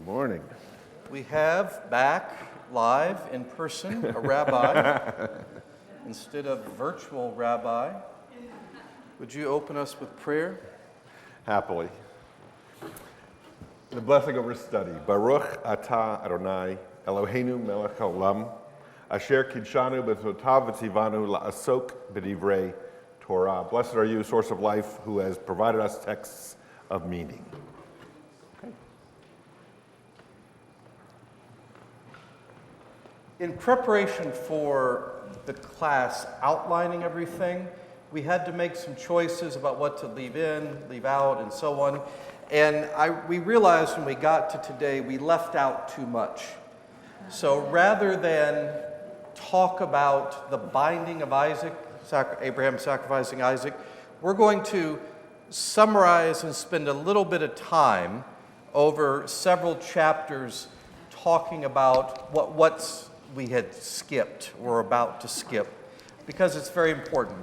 Good morning. We have back live in person a rabbi instead of virtual rabbi. Would you open us with prayer? Happily. The blessing of our study. Baruch atah Adonai Eloheinu melech haolam asher kidshanu b'mitzvotav v'tzivanu la'asok b'divrei Torah. Blessed are you, source of life, who has provided us texts of meaning. Okay. In preparation for the class outlining everything, we had to make some choices about what to leave in, leave out, and so on. And we realized when we got to today, we left out too much. So rather than talk about the binding of Isaac, Abraham sacrificing Isaac, we're going to summarize and spend a little bit of time over several chapters talking about what we had skipped or about to skip, because it's very important.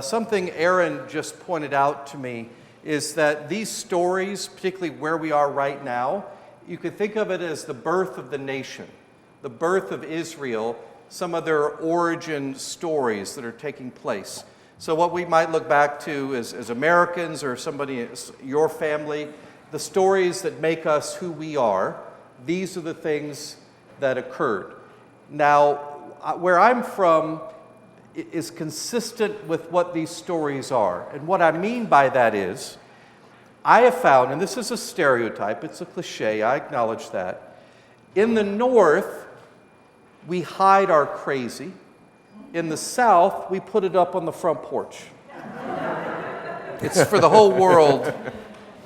Something Aaron just pointed out to me is that these stories, particularly where we are right now, you could think of it as the birth of the nation, the birth of Israel, some of their origin stories that are taking place. So what we might look back to as Americans or somebody, your family, the stories that make us who we are, these are the things that occurred. Now, where I'm from is consistent with what these stories are. And what I mean by that is, I have found, and this is a stereotype, it's a cliche, I acknowledge that. In the North, we hide our crazy. In the South, we put it up on the front porch. It's for the whole world.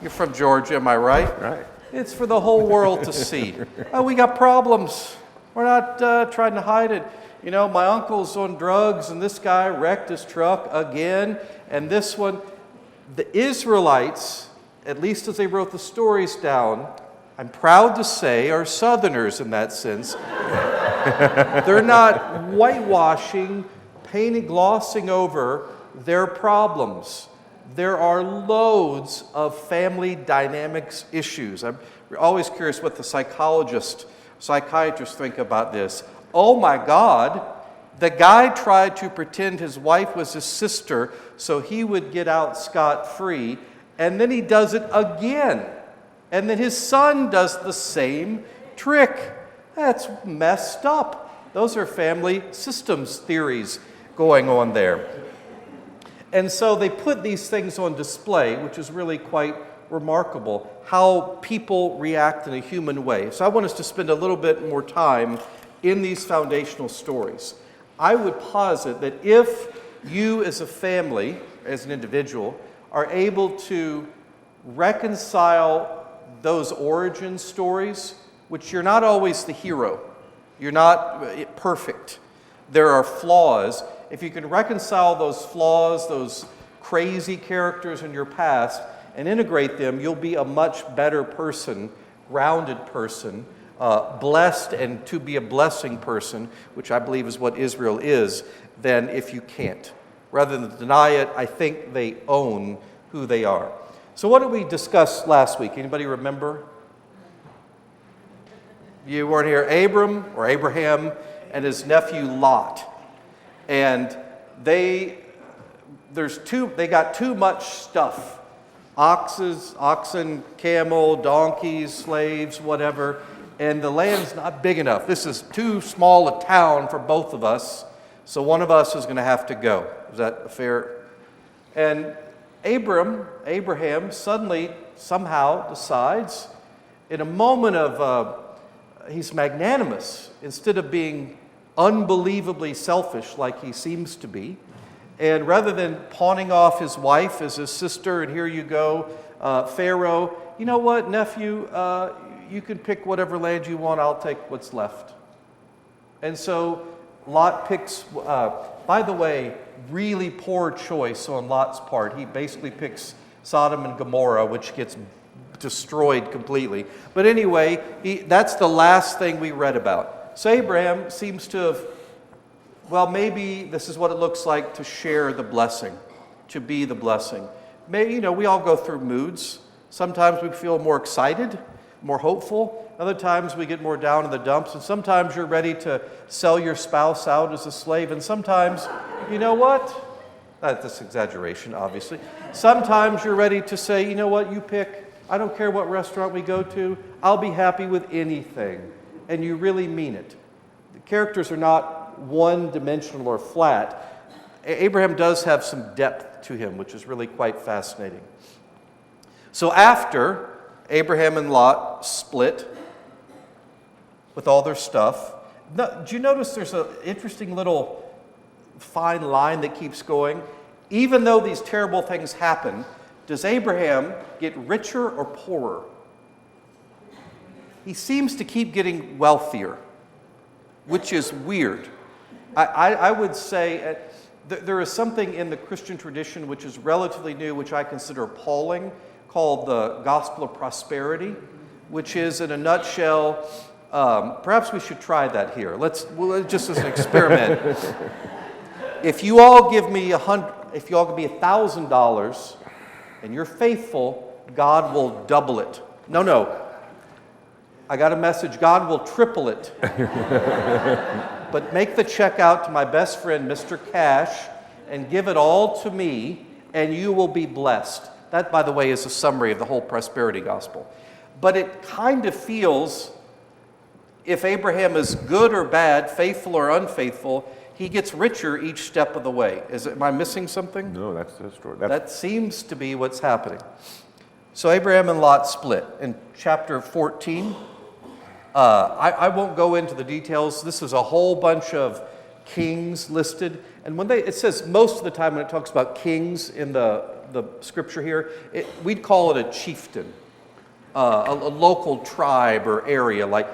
You're from Georgia, am I right? Right. It's for the whole world to see. Oh, we got problems. We're not trying to hide it. You know, my uncle's on drugs, and this guy wrecked his truck again, and this one. The Israelites, at least as they wrote the stories down, I'm proud to say, are Southerners in that sense. They're not whitewashing, painting, glossing over their problems. There are loads of family dynamics issues. I'm always curious what the psychiatrists think about this. Oh my God, the guy tried to pretend his wife was his sister so he would get out scot-free, and then he does it again. And then his son does the same trick. That's messed up. Those are family systems theories going on there. And so they put these things on display, which is really quite remarkable, how people react in a human way. So I want us to spend a little bit more time in these foundational stories. I would posit that if you as a family, as an individual, are able to reconcile those origin stories, which you're not always the hero, you're not perfect, there are flaws. If you can reconcile those flaws, those crazy characters in your past, and integrate them, you'll be a much better person, grounded person, blessed and to be a blessing person, which I believe is what Israel is, than if you can't. Rather than deny it, I think they own who they are. So what did we discuss last week? Anybody remember? You weren't here. Abraham and his nephew Lot. And they got too much stuff. Oxen, camel, donkeys, slaves, whatever. And the land's not big enough. This is too small a town for both of us. So one of us is going to have to go. Is that fair? And Abraham suddenly, somehow decides, in a moment of, he's magnanimous, instead of being unbelievably selfish like he seems to be, and rather than pawning off his wife as his sister, and here you go, Pharaoh, you know what, nephew, you can pick whatever land you want, I'll take what's left. And so Lot picks, by the way, really poor choice on Lot's part. He basically picks Sodom and Gomorrah, which gets destroyed completely. But anyway, that's the last thing we read about. So Abraham seems to have, well, maybe this is what it looks like to share the blessing, to be the blessing. Maybe, we all go through moods. Sometimes we feel more excited. more hopeful. Other times we get more down in the dumps. And sometimes you're ready to sell your spouse out as a slave. And sometimes, you know what? That's exaggeration, obviously. Sometimes you're ready to say, you know what, you pick. I don't care what restaurant we go to. I'll be happy with anything. And you really mean it. The characters are not one-dimensional or flat. Abraham does have some depth to him, which is really quite fascinating. So after Abraham and Lot split with all their stuff, do you notice there's an interesting little fine line that keeps going? Even though these terrible things happen, does Abraham get richer or poorer? He seems to keep getting wealthier, which is weird. I would say there is something in the Christian tradition which is relatively new, which I consider appalling, called the gospel of prosperity, which is, in a nutshell, perhaps we should try that here. Just as an experiment. If you all give me $1,000 and you're faithful, God will double it. No. I got a message. God will triple it. But make the check out to my best friend, Mr. Cash, and give it all to me, and you will be blessed. That, by the way, is a summary of the whole prosperity gospel. But it kind of feels, if Abraham is good or bad, faithful or unfaithful, he gets richer each step of the way. Am I missing something? No, that's the story. That seems to be what's happening. So Abraham and Lot split. In chapter 14, I won't go into the details. This is a whole bunch of kings listed. And it says most of the time when it talks about kings in the scripture here, we'd call it a chieftain, a local tribe or area, like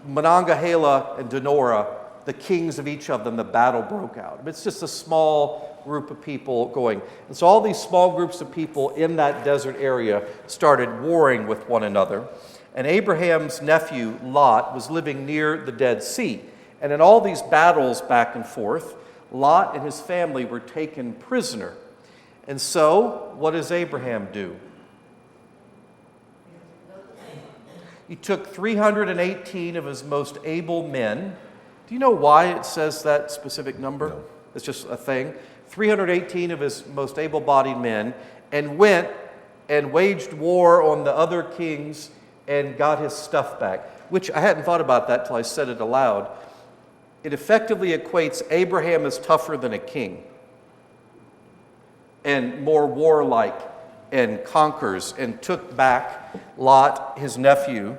Monongahela and Donora, the kings of each of them, the battle broke out. It's just a small group of people going. And so all these small groups of people in that desert area started warring with one another. And Abraham's nephew, Lot, was living near the Dead Sea. And in all these battles back and forth, Lot and his family were taken prisoner. And so, what does Abraham do? He took 318 of his most able men. Do you know why it says that specific number? No. It's just a thing. 318 of his most able-bodied men, and went and waged war on the other kings and got his stuff back, which I hadn't thought about that till I said it aloud. It effectively equates Abraham as tougher than a king and more warlike and conquers and took back Lot, his nephew.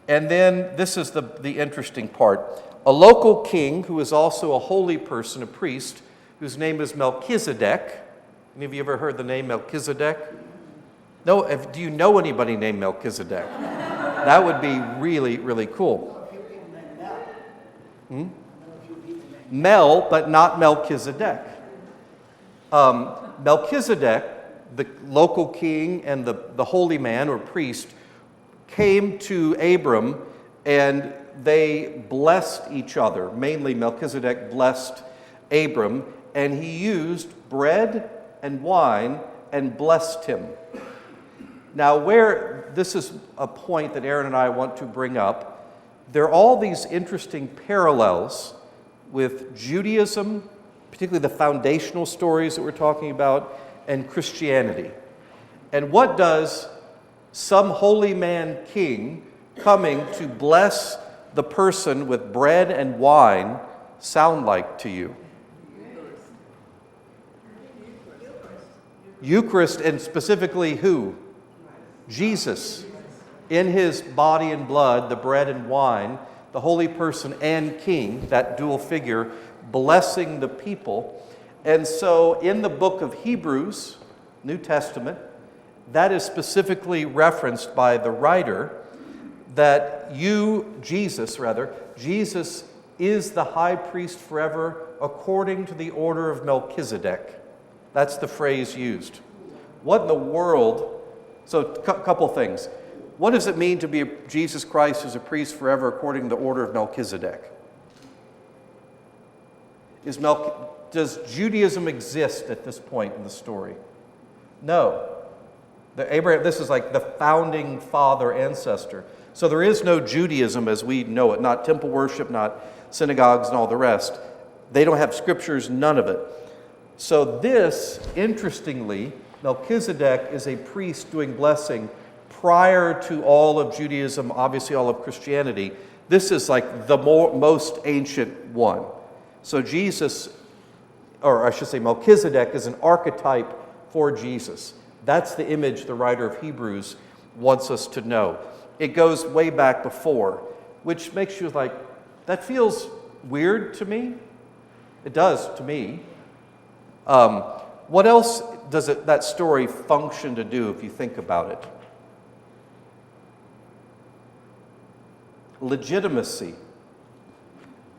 And then this is the interesting part. A local king who is also a holy person, a priest, whose name is Melchizedek. Any of you ever heard the name Melchizedek? No, do you know anybody named Melchizedek? That would be really, really cool. Mel, but not Melchizedek. Melchizedek, the local king and the holy man or priest, came to Abram and they blessed each other. Mainly Melchizedek blessed Abram, and he used bread and wine and blessed him. Now, this is a point that Aaron and I want to bring up. There are all these interesting parallels with Judaism, particularly the foundational stories that we're talking about, and Christianity. And what does some holy man king coming to bless the person with bread and wine sound like to you? Eucharist, and specifically who? Jesus. In his body and blood, the bread and wine, the holy person and king, that dual figure, blessing the people. And so in the book of Hebrews, New Testament, that is specifically referenced by the writer, that Jesus is the high priest forever according to the order of Melchizedek. That's the phrase used. What in the world? So a couple things. What does it mean to be Jesus Christ as a priest forever according to the order of Melchizedek? Does Judaism exist at this point in the story? No. Abraham, this is like the founding father ancestor. So there is no Judaism as we know it, not temple worship, not synagogues and all the rest. They don't have scriptures, none of it. So this, interestingly, Melchizedek is a priest doing blessing prior to all of Judaism, obviously all of Christianity. This is like the most ancient one. So Jesus, or I should say Melchizedek, is an archetype for Jesus. That's the image the writer of Hebrews wants us to know. It goes way back before, which makes you like, that feels weird to me. It does to me. What else does that story function to do if you think about it? Legitimacy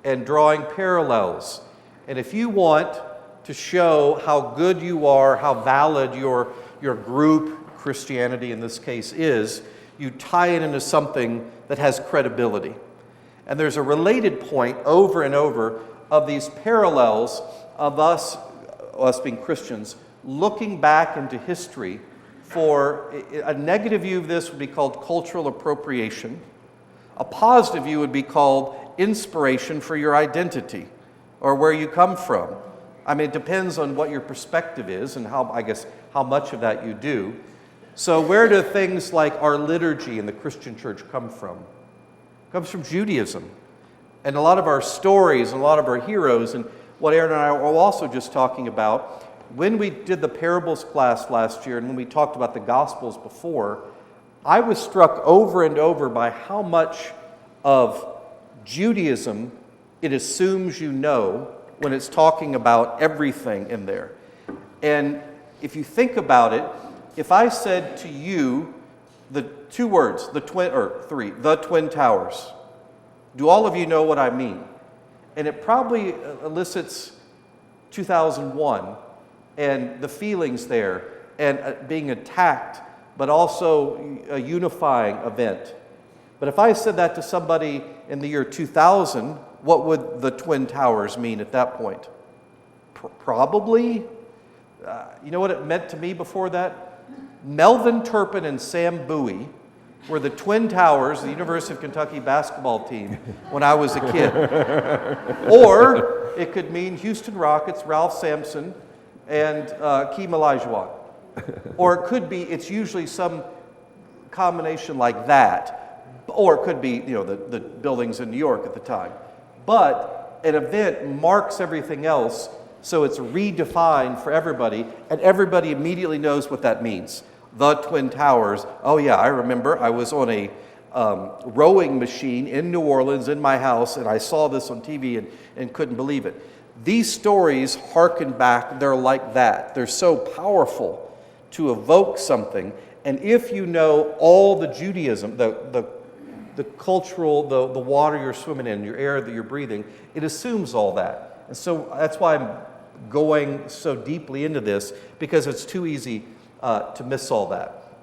and drawing parallels. And if you want to show how good you are, how valid your group, Christianity in this case, is, you tie it into something that has credibility. And there's a related point over and over of these parallels of us being Christians, looking back into history. For a negative view of this would be called cultural appropriation. A positive view would be called inspiration for your identity or where you come from. I mean, it depends on what your perspective is and how much of that you do. So where do things like our liturgy in the Christian church come from? It comes from Judaism. And a lot of our stories and a lot of our heroes, and what Aaron and I were also just talking about, when we did the parables class last year and when we talked about the Gospels before, I was struck over and over by how much of Judaism it assumes you know when it's talking about everything in there. And if you think about it, if I said to you the two words, the Twin Towers, do all of you know what I mean? And it probably elicits 2001 and the feelings there and being attacked, but also a unifying event. But if I said that to somebody in the year 2000, what would the Twin Towers mean at that point? Probably, you know what it meant to me before that? Melvin Turpin and Sam Bowie were the Twin Towers of the University of Kentucky basketball team when I was a kid. Or it could mean Houston Rockets, Ralph Sampson, and Keem Olajuwon. Or it could be, it's usually some combination like that. Or it could be, the buildings in New York at the time. But an event marks everything else, so it's redefined for everybody, and everybody immediately knows what that means. The Twin Towers. Oh yeah, I remember. I was on a rowing machine in New Orleans in my house, and I saw this on TV and couldn't believe it. These stories harken back. They're like that. They're so powerful to evoke something. And if you know all the Judaism, the cultural, the water you're swimming in, your air that you're breathing, it assumes all that. And so that's why I'm going so deeply into this, because it's too easy to miss all that.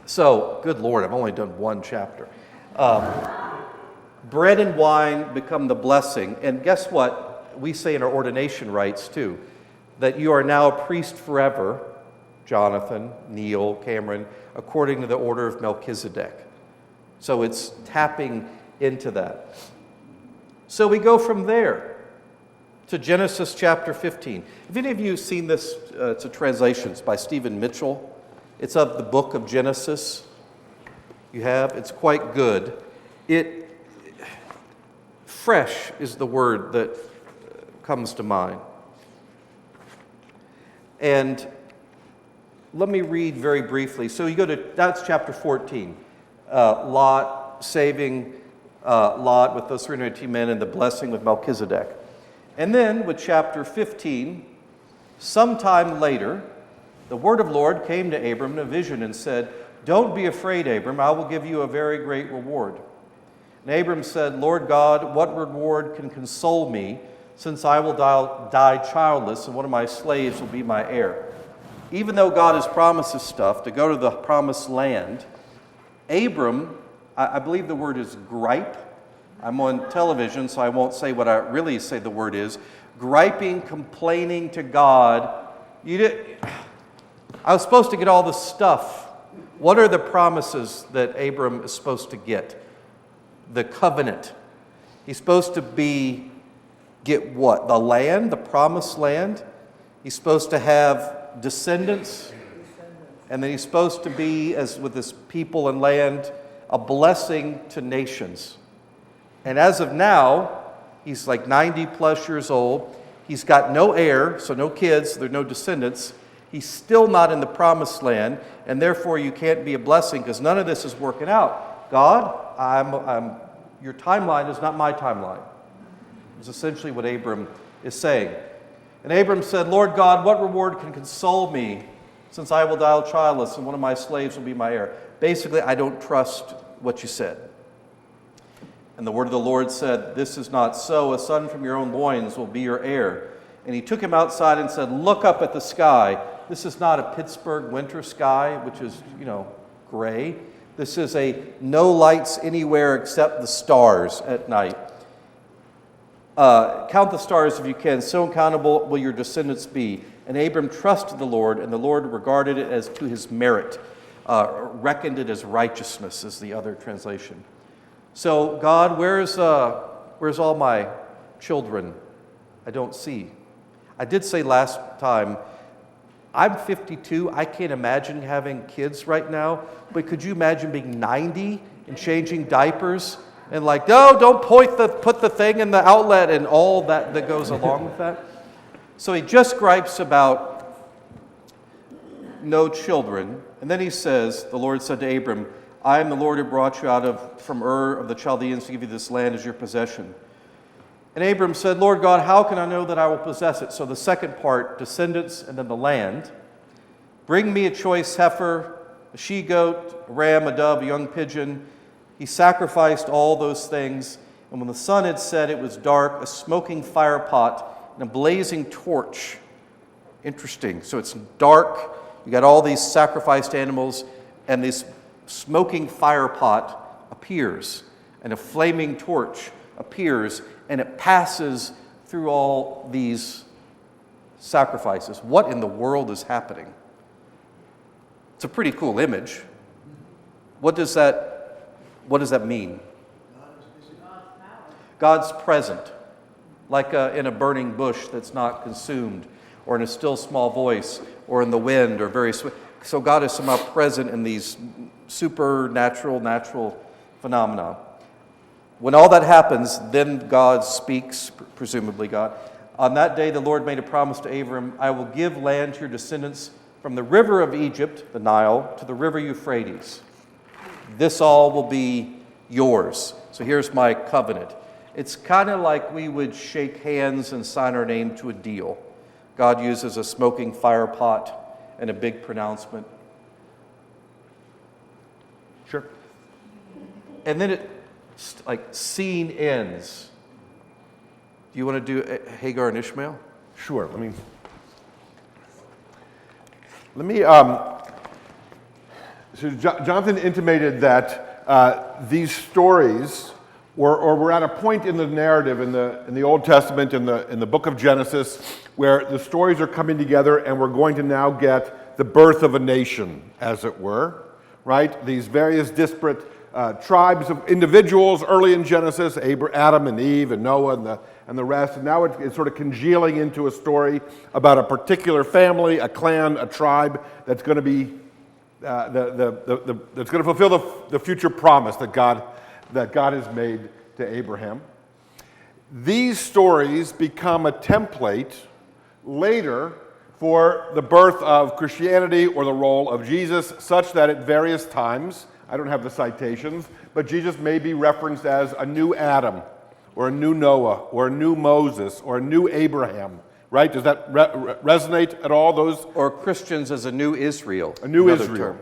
So, good Lord, I've only done one chapter. Bread and wine become the blessing. And guess what? We say in our ordination rites, too, that you are now a priest forever, Jonathan, Neil, Cameron, according to the order of Melchizedek. So it's tapping into that. So we go from there to Genesis chapter 15. Have any of you seen this? It's a translation. It's by Stephen Mitchell. It's of the book of Genesis. You have? It's quite good. Fresh is the word that comes to mind. And let me read very briefly. So you go to, that's chapter 14. Lot saving Lot with those 318 men and the blessing with Melchizedek. And then with chapter 15, sometime later, the word of Lord came to Abram in a vision and said, "Don't be afraid, Abram, I will give you a very great reward." And Abram said, "Lord God, what reward can console me, since I will die childless and one of my slaves will be my heir?" Even though God has promised us stuff to go to the promised land, Abram, I believe the word is gripe. I'm on television, so I won't say what I really say the word is. Griping, complaining to God. I was supposed to get all the stuff. What are the promises that Abram is supposed to get? the covenant. He's supposed to get what? The land, the promised land. He's supposed to have descendants. And then he's supposed to be, as with his people and land, a blessing to nations. And as of now, he's like 90 plus years old. He's got no heir, so no kids, there are no descendants. He's still not in the promised land, and therefore you can't be a blessing because none of this is working out. God, your timeline is not my timeline. Is essentially what Abram is saying. And Abram said, Lord God, what reward can console me since I will die childless and one of my slaves will be my heir? Basically, I don't trust what you said. And the word of the Lord said, this is not so. A son from your own loins will be your heir. And he took him outside and said, look up at the sky. This is not a Pittsburgh winter sky, which is, gray. This is a no lights anywhere except the stars at night. Count the stars if you can. So uncountable will your descendants be. And Abram trusted the Lord, and the Lord regarded it as to his merit. Reckoned it as righteousness is the other translation. So, God, where's all my children? I don't see. I did say last time, I'm 52. I can't imagine having kids right now. But could you imagine being 90 and changing diapers? And like, no, don't put the thing in the outlet and all that goes along with that. So he just gripes about no children. And then he says, the Lord said to Abram, I am the Lord who brought you from Ur of the Chaldeans to give you this land as your possession. And Abram said, Lord God, how can I know that I will possess it? So the second part, descendants and then the land. Bring me a choice heifer, a she-goat, a ram, a dove, a young pigeon. He sacrificed all those things. And when the sun had set, it was dark, a smoking fire pot and a blazing torch. Interesting. So it's dark. You got all these sacrificed animals, and this smoking fire pot appears, and a flaming torch appears, and it passes through all these sacrifices. What in the world is happening? It's a pretty cool image. What does that mean? God's present, like in a burning bush that's not consumed, or in a still small voice, or in the wind, or very swift. So God is somehow present in these supernatural, natural phenomena. When all that happens, then God speaks, presumably God. On that day, the Lord made a promise to Abram, I will give land to your descendants from the river of Egypt, the Nile, to the river Euphrates. This all will be yours. So here's my covenant. It's kind of like we would shake hands and sign our name to a deal. God uses a smoking fire pot and a big pronouncement. Sure. And then scene ends. Do you want to do Hagar and Ishmael? Sure. So Jonathan intimated that these stories were at a point in the narrative in the Old Testament, in the book of Genesis, where the stories are coming together, and we're going to now get the birth of a nation, as it were, right? These various disparate tribes of individuals early in Genesis, Adam and Eve and Noah and the rest, and now it's sort of congealing into a story about a particular family, a clan, a tribe that's going to be that's going to fulfill the future promise that God has made to Abraham. These stories become a template later for the birth of Christianity or the role of Jesus, such that at various times, I don't have the citations, but Jesus may be referenced as a new Adam, or a new Noah, or a new Moses, or a new Abraham, right? Does that resonate at all, those? Or Christians as a new Israel. A new Israel, term.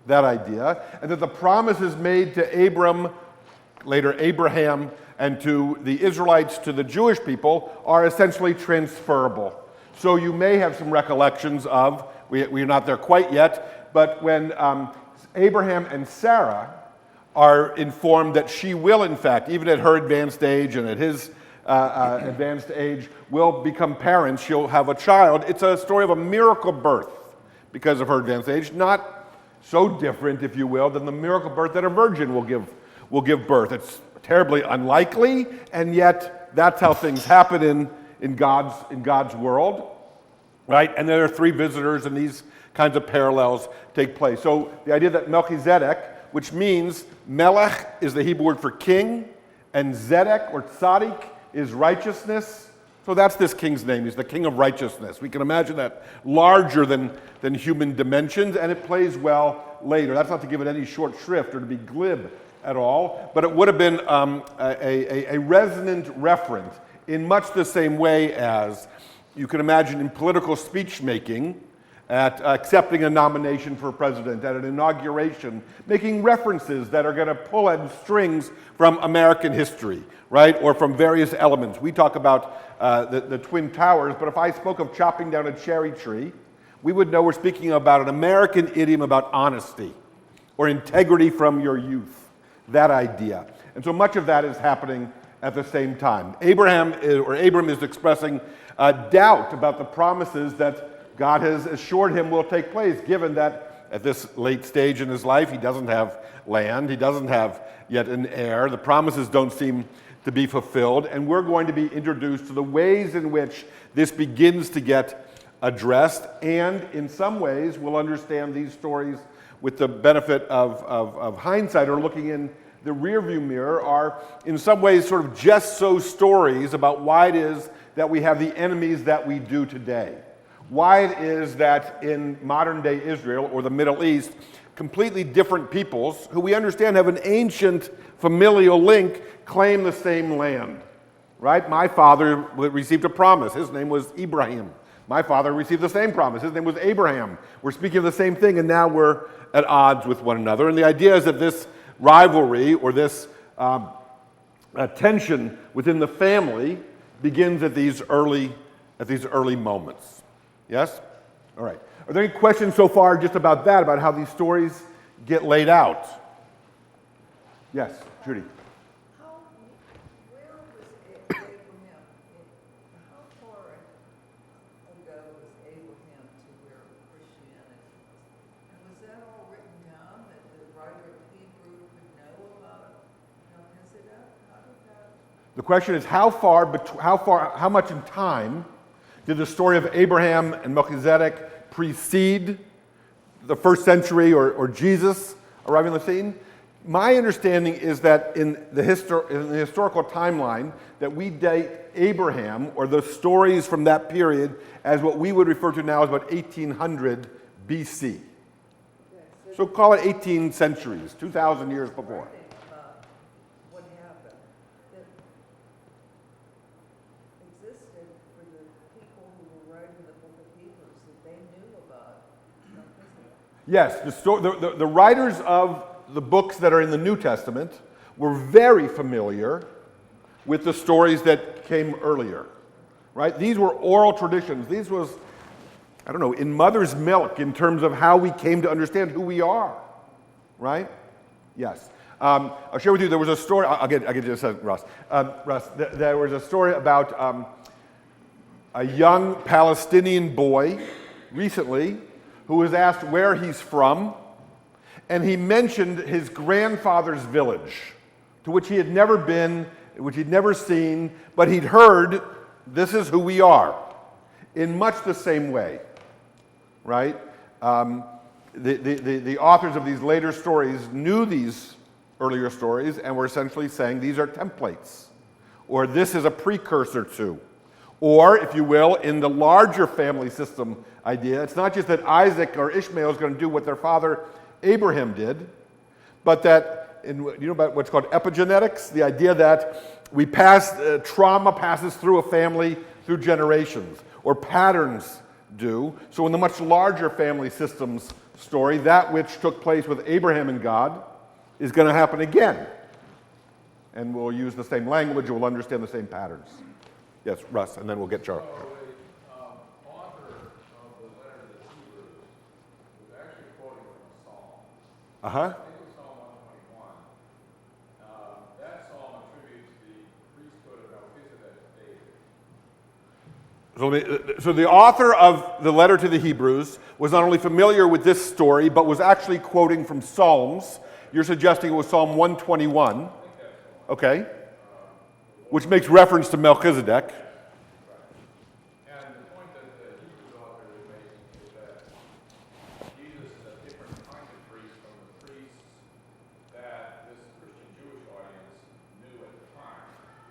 That idea. And that the promises made to Abram, later Abraham, and to the Israelites, to the Jewish people, are essentially transferable. So you may have some recollections of, we're not there quite yet, but when Abraham and Sarah are informed that she will, in fact, even at her advanced age and at his advanced age, will become parents, she'll have a child. It's a story of a miracle birth because of her advanced age, not so different, if you will, than the miracle birth that a virgin will give birth. It's terribly unlikely, and yet that's how things happen in God's world, right? And there are three visitors, and these kinds of parallels take place. So the idea that Melchizedek, which means Melech is the Hebrew word for king, and Zedek or Tzaddik is righteousness. So that's this king's name. He's the king of righteousness. We can imagine that larger than human dimensions, and it plays well later. That's not to give it any short shrift or to be glib at all, but it would have been a resonant reference in much the same way as you can imagine in political speech making, at accepting a nomination for president, at an inauguration, making references that are going to pull at strings from American history, right, or from various elements. We talk about the Twin Towers, but if I spoke of chopping down a cherry tree, we would know we're speaking about an American idiom about honesty or integrity from your youth, that idea. And so much of that is happening at the same time. Abram is expressing doubt about the promises that God has assured him will take place, given that at this late stage in his life, he doesn't have land, he doesn't have yet an heir, the promises don't seem to be fulfilled, and we're going to be introduced to the ways in which this begins to get addressed, and in some ways we'll understand these stories with the benefit of hindsight, or looking in the rearview mirror, are in some ways sort of just so stories about why it is that we have the enemies that we do today. Why it is that in modern-day Israel or the Middle East, completely different peoples, who we understand have an ancient familial link, claim the same land, right? My father received a promise. His name was Ibrahim. My father received the same promise. His name was Abraham. We're speaking of the same thing, and now we're at odds with one another. And the idea is that this rivalry or this tension within the family begins at these early moments. Yes? All right. Are there any questions so far just about that, about how these stories get laid out? Yes, Judy. Where was Abraham? How far ago was Abraham to where Christianity was? And was that all written down that the writer of Hebrew could know about Melchizedek? How did that? The question is how much in time did the story of Abraham and Melchizedek precede the first century or Jesus arriving on the scene? My understanding is that in the historical timeline that we date Abraham or the stories from that period as what we would refer to now as about 1800 BC. So call it 18 centuries, 2,000 years before. What happened that existed for the people who were writing the book of Hebrews that they knew about Melchizedek? Yes, the writers of the books that are in the New Testament were very familiar with the stories that came earlier, right? These were oral traditions. These was, I don't know, in mother's milk in terms of how we came to understand who we are, right? Yes. I'll share with you, there was a story, I'll get just a Russ. There was a story about a young Palestinian boy recently who was asked where he's from, and he mentioned his grandfather's village, to which he had never been, which he'd never seen, but he'd heard, this is who we are, in much the same way, right? The authors of these later stories knew these earlier stories and were essentially saying these are templates, or this is a precursor to. Or, if you will, in the larger family system idea, it's not just that Isaac or Ishmael is going to do what their father Abraham did, but that, you know about what's called epigenetics, the idea that we pass, trauma passes through a family through generations, or patterns do. So in the much larger family systems story, that which took place with Abraham and God is going to happen again. And we'll use the same language, we'll understand the same patterns. Yes, Russ, and then we'll get Charles. The author of the letter to the Hebrews was actually quoting from a psalm. Uh-huh. I think it was Psalm 121. That psalm attributes the priesthood of Melchizedek to David. So the author of the letter to the Hebrews was not only familiar with this story, but was actually quoting from Psalms. You're suggesting it was Psalm 121. Okay. Which makes reference to Melchizedek. And the point that the Hebrews author is making is that Jesus is a different kind of priest from the priests that this Christian Jewish audience knew at the time,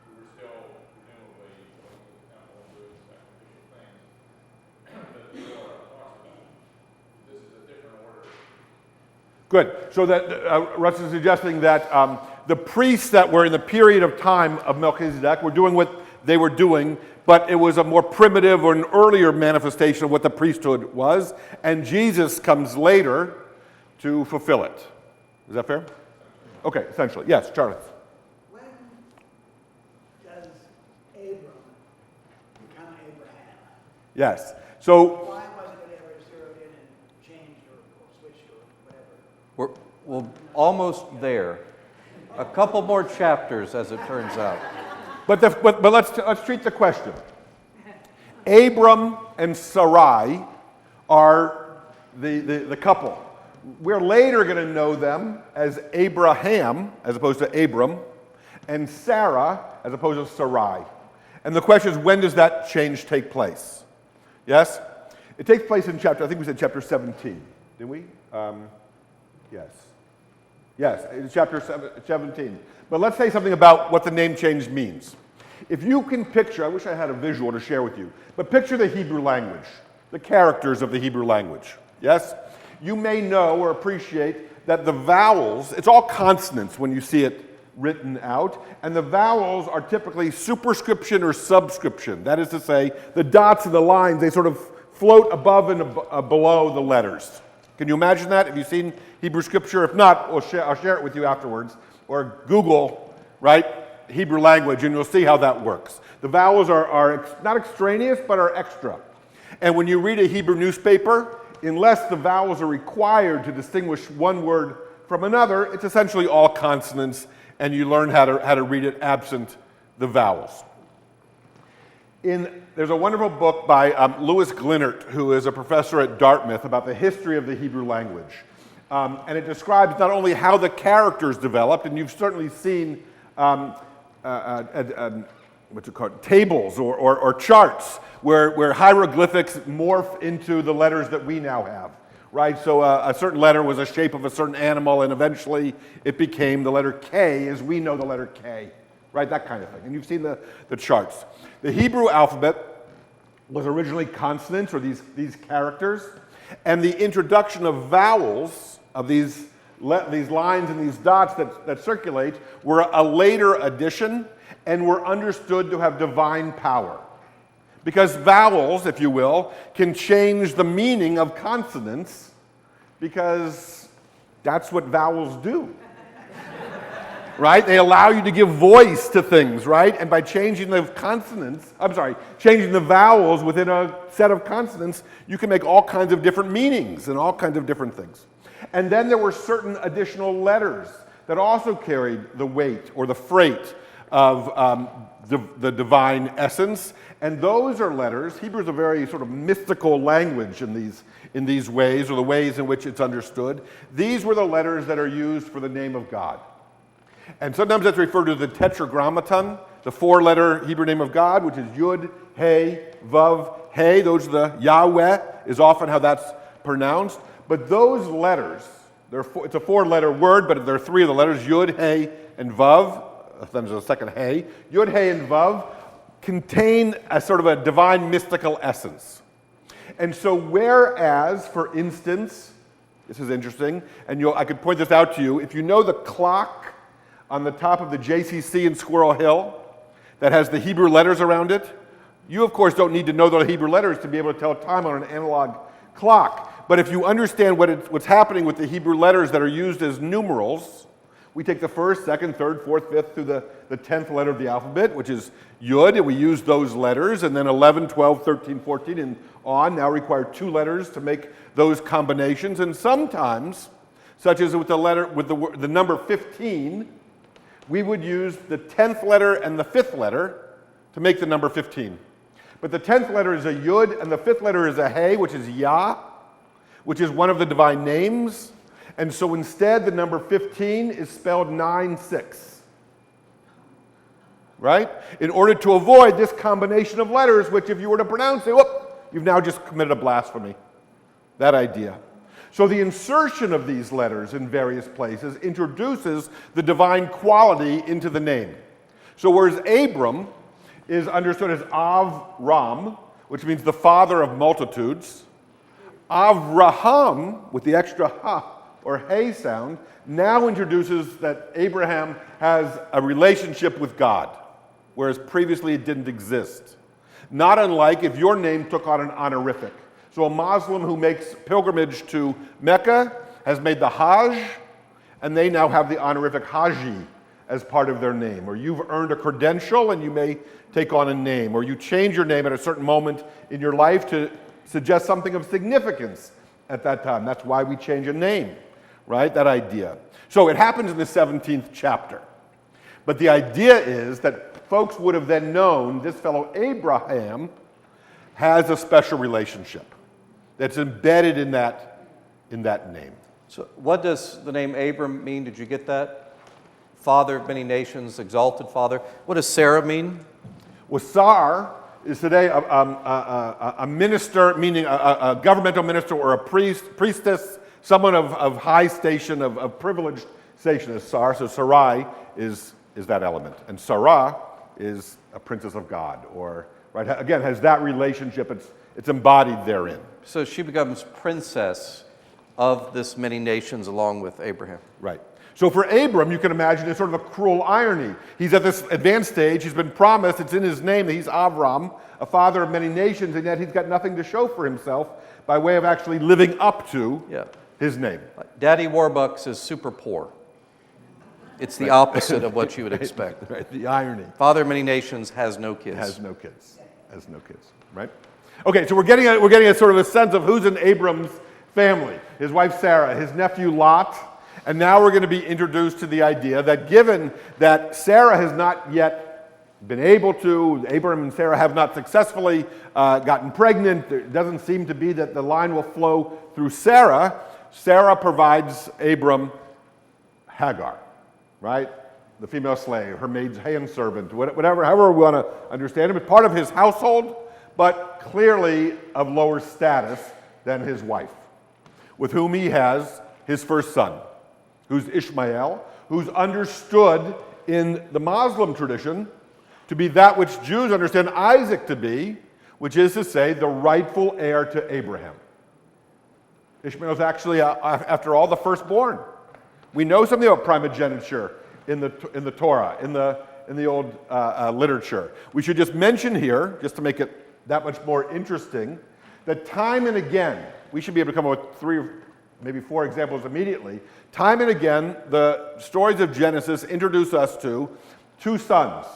who were still presumably going to the temple and doing sacrificial things that the Torah talks about. This is a different order. Good. So that Russ is suggesting that the priests that were in the period of time of Melchizedek were doing what they were doing, but it was a more primitive or an earlier manifestation of what the priesthood was, and Jesus comes later to fulfill it. Is that fair? Okay, essentially. Yes, Charlie. When does Abram become Abraham? Yes. So Why wasn't it ever zeroed in and changed or switched or whatever? We're almost there. A couple more chapters, as it turns out. But let's treat the question. Abram and Sarai are the couple. We're later going to know them as Abraham, as opposed to Abram, and Sarah, as opposed to Sarai. And the question is, when does that change take place? Yes? It takes place in I think we said chapter 17, didn't we? Yes. Yes, it's chapter 17. But let's say something about what the name change means. If you can picture, I wish I had a visual to share with you, but picture the Hebrew language, the characters of the Hebrew language. Yes? You may know or appreciate that the vowels, it's all consonants when you see it written out, and the vowels are typically superscription or subscription. That is to say, the dots and the lines, they sort of float above and below the letters. Can you imagine that? Have you seen Hebrew scripture? If not, I'll share it with you afterwards. Or Google, right, Hebrew language, and you'll see how that works. The vowels are not extraneous, but are extra. And when you read a Hebrew newspaper, unless the vowels are required to distinguish one word from another, it's essentially all consonants, and you learn how to read it absent the vowels. There's a wonderful book by Louis Glinert, who is a professor at Dartmouth, about the history of the Hebrew language. And it describes not only how the characters developed, and you've certainly seen tables or charts where hieroglyphics morph into the letters that we now have. Right, so a certain letter was a shape of a certain animal, and eventually it became the letter K as we know the letter K. Right, that kind of thing. And you've seen the charts. The Hebrew alphabet was originally consonants, or these characters, and the introduction of vowels, of these lines and these dots that circulate, were a later addition and were understood to have divine power. Because vowels, if you will, can change the meaning of consonants, because that's what vowels do. Right? They allow you to give voice to things, right? And by changing the changing the vowels within a set of consonants, you can make all kinds of different meanings and all kinds of different things. And then there were certain additional letters that also carried the weight or the freight of the divine essence. And those are letters. Hebrew is a very sort of mystical language in these ways, or the ways in which it's understood. These were the letters that are used for the name of God. And sometimes that's referred to the tetragrammaton, the four-letter Hebrew name of God, which is Yud, He, Vav, He. Those are the Yahweh is often how that's pronounced. But those letters, it's a four-letter word, but there are three of the letters, Yud, He, and Vav. Then there's a second He. Yud, He, and Vav contain a sort of a divine mystical essence. And so whereas, for instance, this is interesting, and I could point this out to you, if you know the clock on the top of the JCC in Squirrel Hill that has the Hebrew letters around it, you of course don't need to know the Hebrew letters to be able to tell time on an analog clock. But if you understand what's happening with the Hebrew letters that are used as numerals, we take the first, second, third, fourth, fifth through the 10th letter of the alphabet, which is Yud, and we use those letters, and then 11, 12, 13, 14, and on now require two letters to make those combinations. And sometimes, such as with the number 15, we would use the 10th letter and the 5th letter to make the number 15. But the 10th letter is a Yud, and the 5th letter is a He, which is Yah, which is one of the divine names. And so instead, the number 15 is spelled 9-6. right? In order to avoid this combination of letters, which if you were to pronounce it, whoop, you've now just committed a blasphemy. That idea. So the insertion of these letters in various places introduces the divine quality into the name. So whereas Abram is understood as Avram, which means the father of multitudes, Avraham, with the extra ha or hey sound, now introduces that Abraham has a relationship with God, whereas previously it didn't exist. Not unlike if your name took on an honorific. So a Muslim who makes pilgrimage to Mecca has made the Hajj, and they now have the honorific Haji as part of their name. Or you've earned a credential and you may take on a name. Or you change your name at a certain moment in your life to suggest something of significance at that time. That's why we change a name, right? That idea. So it happens in the 17th chapter. But the idea is that folks would have then known this fellow Abraham has a special relationship that's embedded in that name. So what does the name Abram mean? Did you get that? Father of many nations, exalted father. What does Sarah mean? Well, Sar is today a minister, meaning a governmental minister or a priestess, someone of high station, of privileged station is Sar. So Sarai is that element. And Sarah is a princess of God, or, right, again, has that relationship. It's embodied therein. So she becomes princess of this many nations along with Abraham. Right. So for Abram, you can imagine it's sort of a cruel irony. He's at this advanced stage. He's been promised, it's in his name that he's Avram, a father of many nations, and yet he's got nothing to show for himself by way of actually living up to his name. Daddy Warbucks is super poor. It's the opposite of what you would expect. Right. The irony. Father of many nations has no kids. Has no kids. Has no kids. Right? Okay, so we're getting a sort of a sense of who's in Abram's family. His wife Sarah, his nephew Lot, and now we're going to be introduced to the idea that given that Sarah has not yet been able to, Abram and Sarah have not successfully gotten pregnant, there doesn't seem to be that the line will flow through Sarah. Sarah provides Abram Hagar, right? The female slave, her maid's handservant, whatever, however we want to understand it, but part of his household, but clearly of lower status than his wife, with whom he has his first son, who's Ishmael, who's understood in the Muslim tradition to be that which Jews understand Isaac to be, which is to say, the rightful heir to Abraham. Ishmael is actually, after all, the firstborn. We know something about primogeniture in the Torah, in the old literature. We should just mention here, just to make it that much more interesting, that time and again, we should be able to come up with 3 or maybe 4 examples immediately. Time and again, the stories of Genesis introduce us to 2 sons.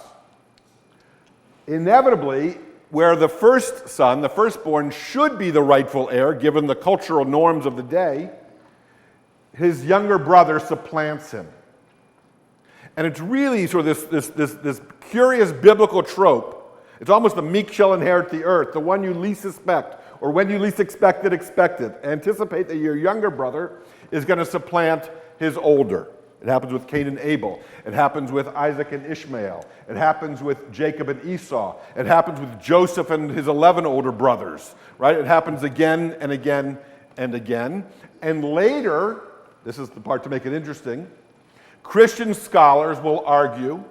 Inevitably, where the first son, the firstborn, should be the rightful heir, given the cultural norms of the day, his younger brother supplants him. And it's really sort of this curious biblical trope. It's almost the meek shall inherit the earth, the one you least suspect, or when you least expect it. Anticipate that your younger brother is going to supplant his older. It happens with Cain and Abel. It happens with Isaac and Ishmael. It happens with Jacob and Esau. It happens with Joseph and his 11 older brothers, right? It happens again and again and again. And later, this is the part to make it interesting, Christian scholars will argue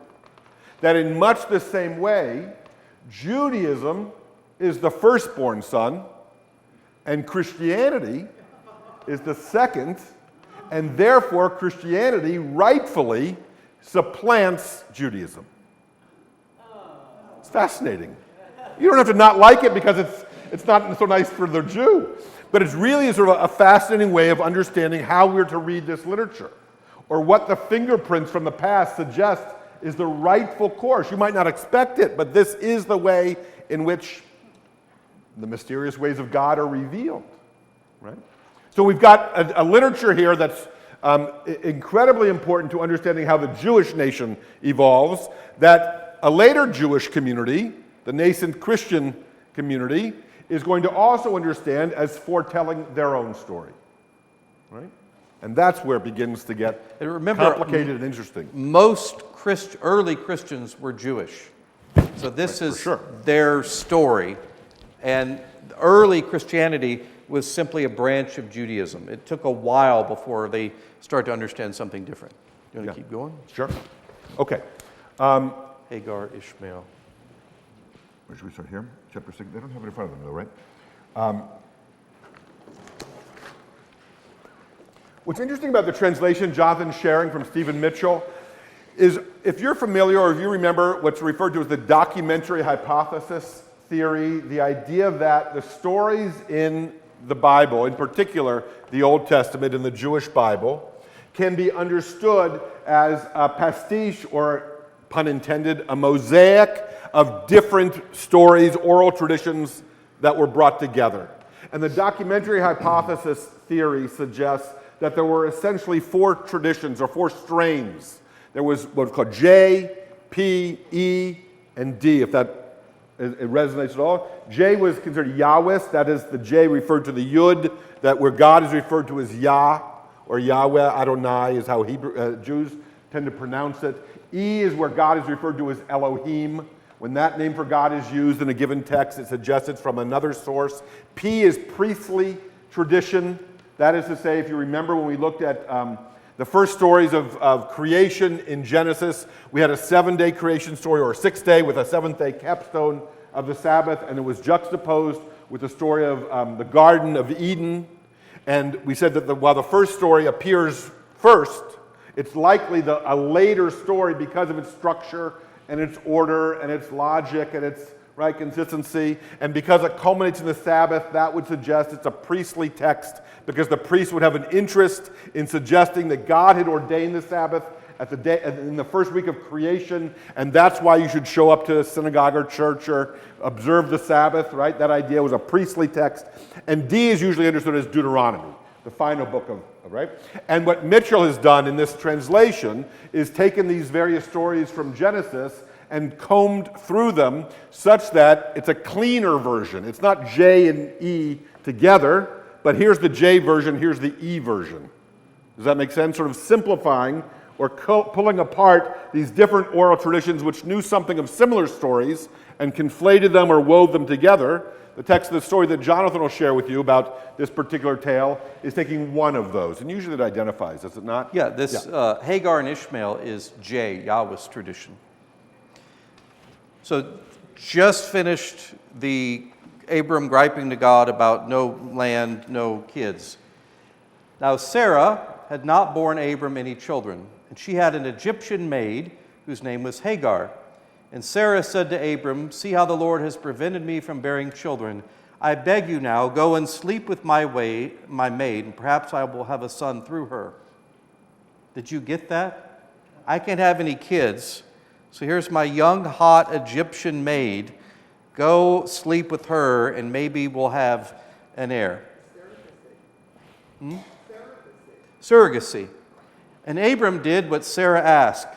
that in much the same way, Judaism is the firstborn son, and Christianity is the second, and therefore Christianity rightfully supplants Judaism. It's fascinating. You don't have to not like it because it's not so nice for the Jew, but it's really sort of a fascinating way of understanding how we're to read this literature, or what the fingerprints from the past suggest is the rightful course. You might not expect it, but this is the way in which the mysterious ways of God are revealed, right? So we've got a literature here that's incredibly important to understanding how the Jewish nation evolves, that a later Jewish community, the nascent Christian community, is going to also understand as foretelling their own story, right? And that's where it begins to get complicated and interesting. Most early Christians were Jewish. So this Right, for is sure. their story. And early Christianity was simply a branch of Judaism. It took a while before they started to understand something different. You want to keep going? Sure. Okay. Hagar, Ishmael. Where should we start here? Chapter 6. They don't have it in front of them, though, right? What's interesting about the translation Jonathan's sharing from Stephen Mitchell is if you're familiar or if you remember what's referred to as the documentary hypothesis theory, the idea that the stories in the Bible, in particular the Old Testament and the Jewish Bible, can be understood as a pastiche, or pun intended, a mosaic of different stories, oral traditions that were brought together. And the documentary hypothesis theory suggests that there were essentially 4 traditions or 4 strains. There was what's called J, P, E, and D, if that it resonates at all. J was considered Yahwist, that is, the J referred to the Yud, that where God is referred to as Yah, or Yahweh, Adonai is how Jews tend to pronounce it. E is where God is referred to as Elohim. When that name for God is used in a given text, it suggests it's from another source. P is priestly tradition. That is to say, if you remember when we looked at the first stories of creation in Genesis, we had a 7-day creation story, or a 6-day with a 7th-day capstone of the Sabbath, and it was juxtaposed with the story of the Garden of Eden. And we said that while the first story appears first, it's likely a later story because of its structure and its order and its logic and its consistency. And because it culminates in the Sabbath, that would suggest it's a priestly text, because the priest would have an interest in suggesting that God had ordained the Sabbath in the first week of creation, and that's why you should show up to a synagogue or church or observe the Sabbath, right? That idea was a priestly text. And D is usually understood as Deuteronomy, the final book of, right? And what Mitchell has done in this translation is taken these various stories from Genesis and combed through them such that it's a cleaner version. It's not J and E together, but here's the J version, here's the E version. Does that make sense? Sort of simplifying or pulling apart these different oral traditions which knew something of similar stories and conflated them or wove them together. The text of the story that Jonathan will share with you about this particular tale is taking one of those, and usually it identifies, does it not? Yeah, Hagar and Ishmael is J, Yahweh's tradition. So just finished the Abram griping to God about no land, no kids. Now Sarah had not borne Abram any children, and she had an Egyptian maid whose name was Hagar. And Sarah said to Abram, "See how the Lord has prevented me from bearing children. I beg you now, go and sleep with my maid, and perhaps I will have a son through her." Did you get that? I can't have any kids, so here's my young, hot Egyptian maid. Go sleep with her, and maybe we'll have an heir. Surrogacy. And Abram did what Sarah asked.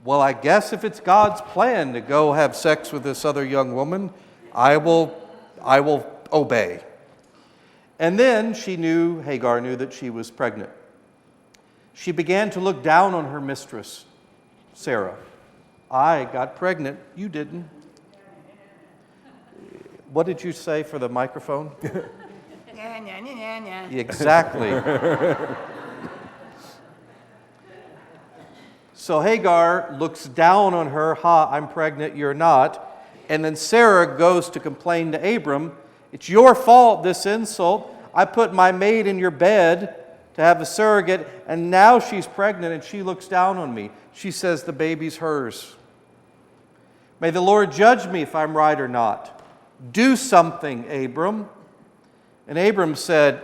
Well, I guess if it's God's plan to go have sex with this other young woman, I will obey. And then Hagar knew that she was pregnant. She began to look down on her mistress, Sarah. I got pregnant, you didn't. What did you say for the microphone? Exactly. So Hagar looks down on her, I'm pregnant, you're not. And then Sarah goes to complain to Abram, it's your fault, this insult. I put my maid in your bed to have a surrogate, and now she's pregnant and she looks down on me. She says the baby's hers. May the Lord judge me if I'm right or not. Do something, Abram. And Abram said,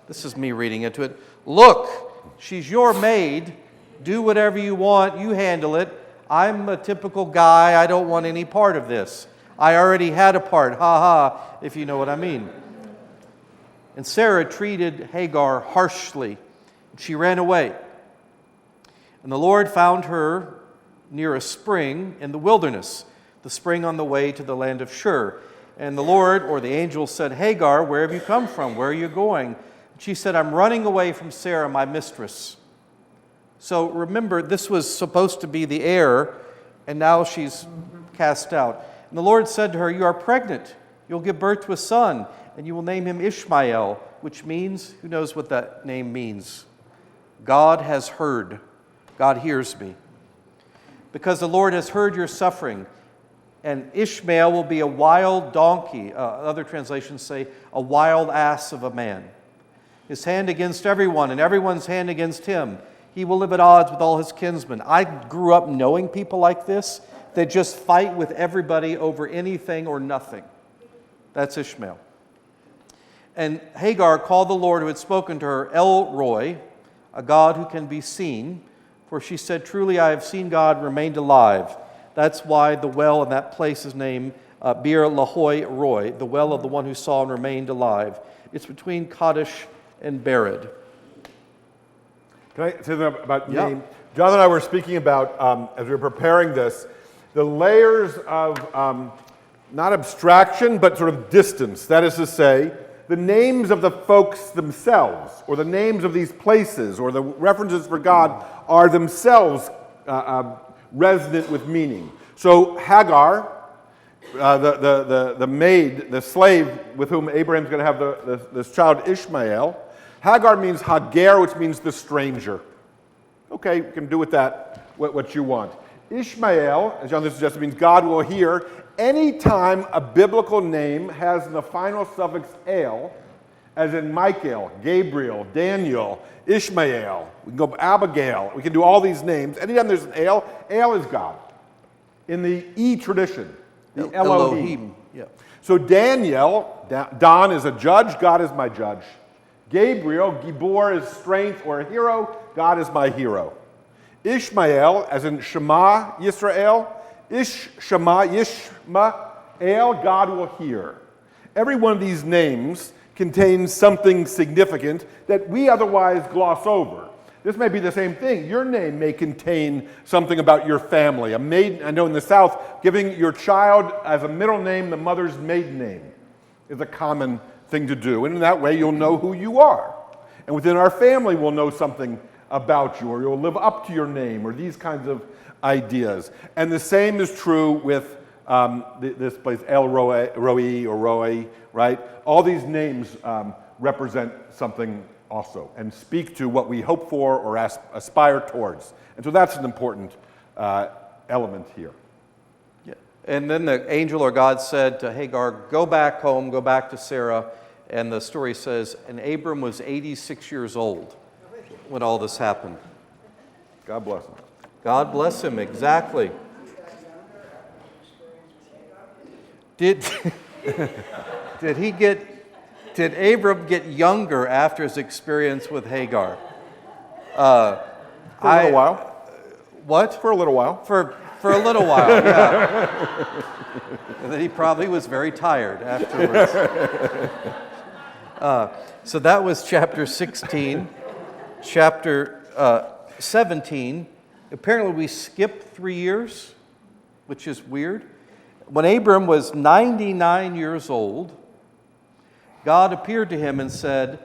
this is me reading into it, look, she's your maid. Do whatever you want. You handle it. I'm a typical guy. I don't want any part of this. I already had a part. Ha ha, if you know what I mean. And Sarah treated Hagar harshly. She ran away. And the Lord found her near a spring in the wilderness, the spring on the way to the land of Shur. And the Lord, or the angel, said, Hagar, where have you come from? Where are you going? She said, I'm running away from Sarah, my mistress. So remember, this was supposed to be the heir, and now she's cast out. And the Lord said to her, "You are pregnant. You'll give birth to a son, and you will name him Ishmael," which means, who knows what that name means? God has heard. God hears me. Because the Lord has heard your suffering. And Ishmael will be a wild donkey. Other translations say, a wild ass of a man. His hand against everyone, and everyone's hand against him. He will live at odds with all his kinsmen. I grew up knowing people like this that just fight with everybody over anything or nothing. That's Ishmael. And Hagar called the Lord who had spoken to her El Roi, a God who can be seen. For she said, "Truly I have seen God remained alive." That's why the well in that place is named Bir Lahoi Roi, the well of the one who saw and remained alive. It's between Kadesh and Bered. Can I say something about Yeah. name? Jonathan and I were speaking about, as we were preparing this, the layers of not abstraction, but sort of distance. That is to say, the names of the folks themselves, or the names of these places, or the references for God are themselves resonant with meaning. So Hagar, the maid, the slave with whom Abraham's going to have this child Ishmael, Hagar means Hagar, which means the stranger. Okay, you can do with that what you want. Ishmael, as Jonathan suggested, means God will hear. Anytime a biblical name has the final suffix "el," as in Michael, Gabriel, Daniel, Ishmael, we can go Abigail, we can do all these names. Anytime there's an el is God. In the E tradition, the Elohim. Yeah. So Daniel, Don is a judge, God is my judge. Gabriel, Gibor is strength or a hero, God is my hero. Ishmael, as in Shema Yisrael, Yishmael, God will hear. Every one of these names contains something significant that we otherwise gloss over. This may be the same thing. Your name may contain something about your family. A maiden, I know in the South, giving your child as a middle name the mother's maiden name is a common thing to do. And in that way, you'll know who you are. And within our family, we'll know something about you, or you'll live up to your name, or these kinds of ideas. And the same is true with this place, El Roi or Roi, right? All these names represent something also and speak to what we hope for or aspire towards. And so that's an important element here. Yeah. And then the angel or God said to Hagar, "Go back home, go back to Sarah." And the story says, and Abram was 86 years old when all this happened. God bless him. God bless him, exactly. Did Abram get younger after his experience with Hagar? For a little while. What? For a little while. For a little while, yeah. And then he probably was very tired afterwards. So that was chapter 16. Chapter 17. Apparently we skipped 3 years, which is weird. When Abram was 99 years old, God appeared to him and said,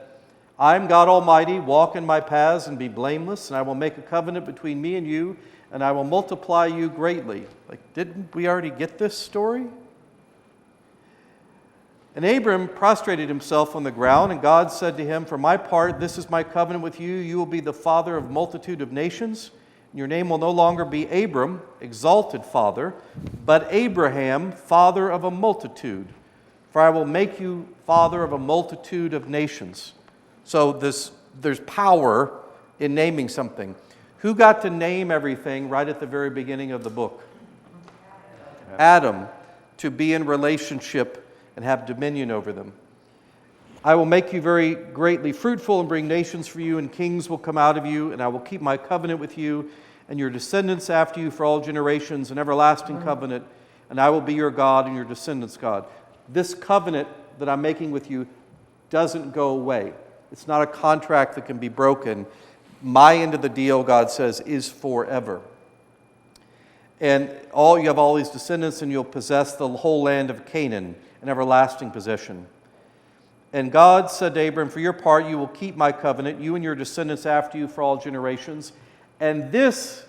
"I'm God Almighty, walk in my paths and be blameless, and I will make a covenant between me and you, and I will multiply you greatly." Like, didn't we already get this story? And Abram prostrated himself on the ground, and God said to him, "For my part, this is my covenant with you. You will be the father of a multitude of nations. Your name will no longer be Abram, exalted father, but Abraham, father of a multitude. For I will make you father of a multitude of nations." So there's power in naming something. Who got to name everything right at the very beginning of the book? Adam, to be in relationship and have dominion over them. "I will make you very greatly fruitful and bring nations for you, and kings will come out of you, and I will keep my covenant with you and your descendants after you for all generations, an everlasting covenant, and I will be your God and your descendants' God." This covenant that I'm making with you doesn't go away. It's not a contract that can be broken. My end of the deal, God says, is forever. And you have all these descendants, and you'll possess the whole land of Canaan, an everlasting possession. And God said to Abram, "For your part, you will keep my covenant, you and your descendants after you for all generations. And this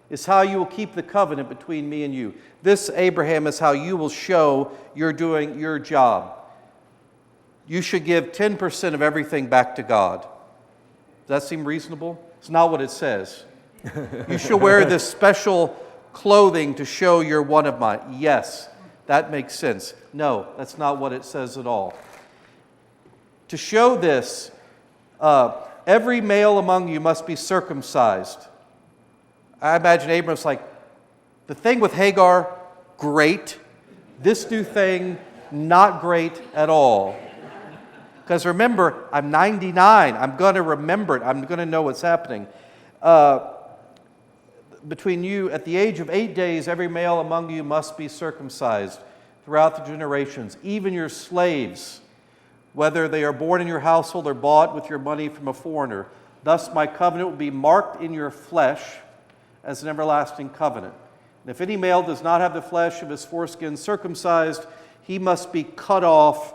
is how you will keep the covenant between me and you. This, Abraham, is how you will show you're doing your job. You should give 10% of everything back to God. Does that seem reasonable? It's not what it says. You should wear this special clothing to show you're one of mine. Yes, that makes sense. No, that's not what it says at all. To show this, every male among you must be circumcised. I imagine Abram's like, the thing with Hagar, great. This new thing, not great at all. Because remember, I'm 99. I'm going to remember it. I'm going to know what's happening. Between you, at the age of 8 days, every male among you must be circumcised throughout the generations, even your slaves, whether they are born in your household or bought with your money from a foreigner. Thus my covenant will be marked in your flesh as an everlasting covenant. And if any male does not have the flesh of his foreskin circumcised, he must be cut off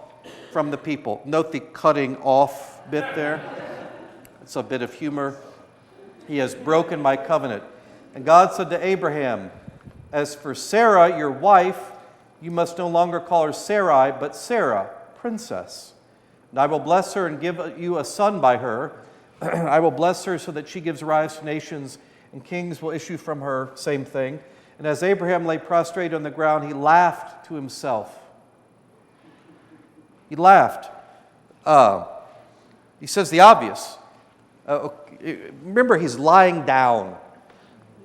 from the people. Note the cutting off bit there. It's a bit of humor. He has broken my covenant. And God said to Abraham, as for Sarah, your wife, you must no longer call her Sarai, but Sarah, princess. And I will bless her and give you a son by her. I will bless her so that she gives rise to nations, and kings will issue from her. Same thing. And as Abraham lay prostrate on the ground, he laughed to himself. He laughed. He says the obvious. Remember, he's lying down,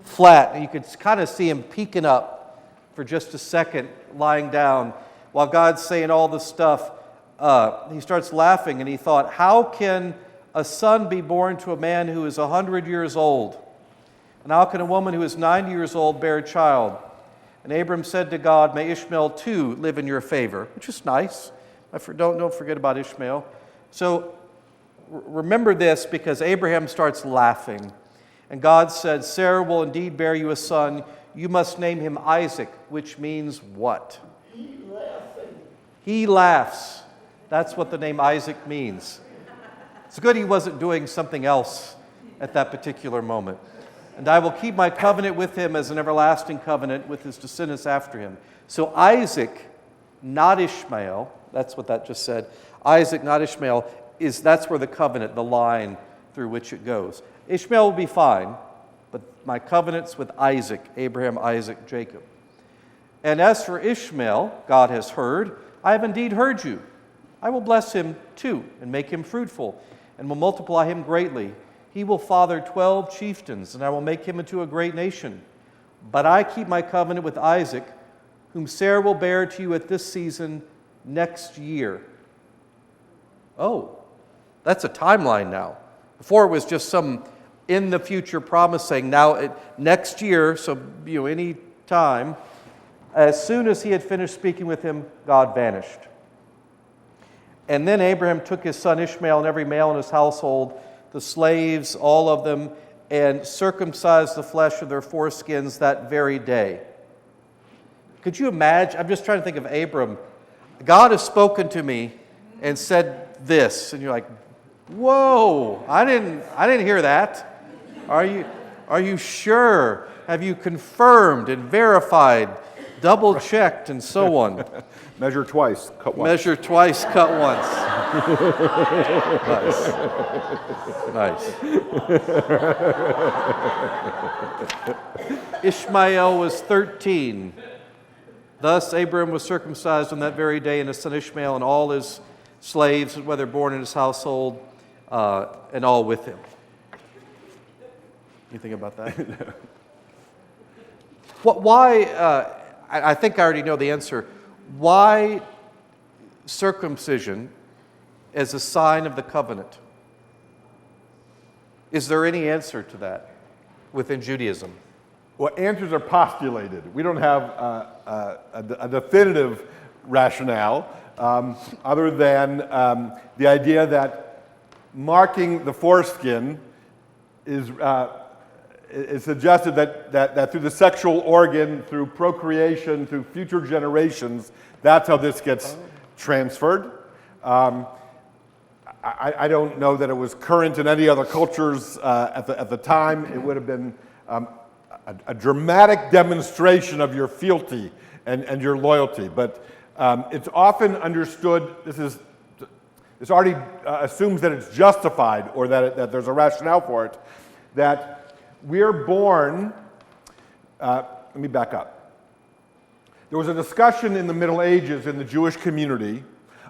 flat, and you could kind of see him peeking up for just a second, lying down, while God's saying all this stuff. He starts laughing, and he thought, how can a son be born to a man who is 100 years old? And how can a woman who is 90 years old bear a child? And Abram said to God, may Ishmael too live in your favor, which is nice. Don't forget about Ishmael. So remember this, because Abraham starts laughing. And God said, Sarah will indeed bear you a son. You must name him Isaac, which means what? He laughs. That's what the name Isaac means. It's good he wasn't doing something else at that particular moment. And I will keep my covenant with him as an everlasting covenant with his descendants after him. So Isaac, not Ishmael, that's what that just said. Isaac, not Ishmael, that's where the covenant, the line through which it goes. Ishmael will be fine, but my covenant's with Isaac, Abraham, Isaac, Jacob. And as for Ishmael, God has heard, I have indeed heard you. I will bless him too, and make him fruitful, and will multiply him greatly. He will father 12 chieftains, and I will make him into a great nation. But I keep my covenant with Isaac, whom Sarah will bear to you at this season next year. Oh, that's a timeline now. Before it was just some in the future promise saying next year, so any time. As soon as he had finished speaking with him, God vanished. And then Abraham took his son Ishmael and every male in his household, the slaves, all of them, and circumcised the flesh of their foreskins that very day. Could you imagine? I'm just trying to think of Abram. God has spoken to me and said this, and you're like, whoa, I didn't hear that. Are you sure? Have you confirmed and verified, double-checked, and so on? Measure twice, cut once. Measure twice, cut once. Nice. Ishmael was 13. Thus Abram was circumcised on that very day, and his son Ishmael and all his slaves, whether born in his household, and all with him. Anything about that? Why? I think I already know the answer. Why circumcision as a sign of the covenant? Is there any answer to that within Judaism? Well, answers are postulated. We don't have a definitive rationale other than the idea that marking the foreskin is suggested that through the sexual organ, through procreation, through future generations, that's how this gets transferred. I I don't know that it was current in any other cultures at the time. It would have been a dramatic demonstration of your fealty and your loyalty. But it's often understood, this already assumes that it's justified or that there's a rationale for it, that we're born, let me back up. There was a discussion in the Middle Ages in the Jewish community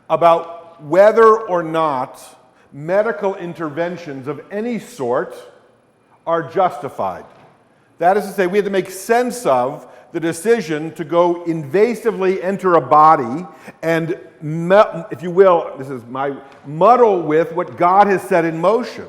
about whether or not medical interventions of any sort are justified. That is to say, we had to make sense of the decision to go invasively enter a body and, if you will, this is my muddle with what God has set in motion.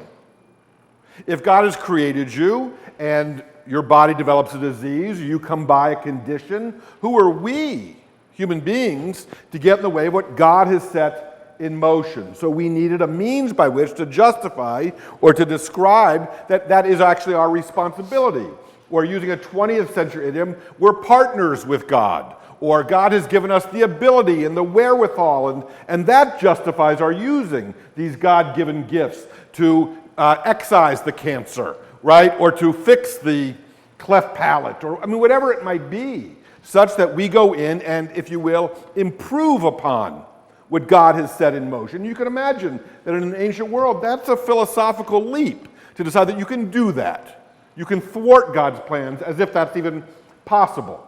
If God has created you and your body develops a disease, or you come by a condition, who are we, human beings, to get in the way of what God has set in motion? So we needed a means by which to justify or to describe that is actually our responsibility. Or using a 20th century idiom, we're partners with God. Or God has given us the ability and the wherewithal, and that justifies our using these God-given gifts to excise the cancer, right? Or to fix the cleft palate, or whatever it might be, such that we go in and, if you will, improve upon what God has set in motion. You can imagine that in an ancient world, that's a philosophical leap to decide that you can do that. You can thwart God's plans as if that's even possible,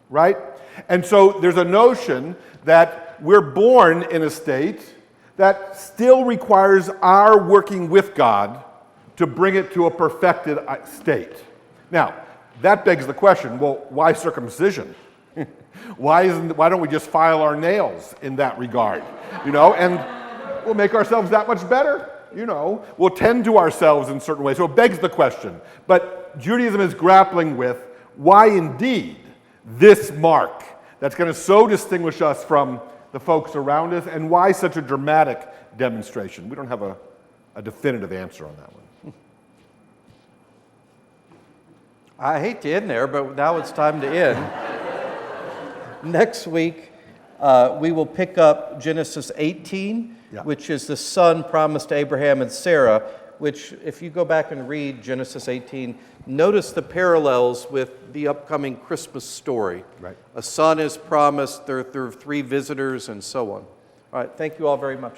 right? And so there's a notion that we're born in a state that still requires our working with God to bring it to a perfected state. Now, that begs the question, well, why circumcision? Why don't we just file our nails in that regard? And we'll make ourselves that much better. We'll tend to ourselves in certain ways. So it begs the question. But Judaism is grappling with why indeed this mark that's going to so distinguish us from the folks around us, and why such a dramatic demonstration. We don't have a definitive answer on that one. I hate to end there, but now it's time to end. Next week, we will pick up Genesis 18, which is the son promised to Abraham and Sarah, which, if you go back and read Genesis 18, notice the parallels with the upcoming Christmas story. Right. A son is promised, there are 3 visitors, and so on. All right, thank you all very much.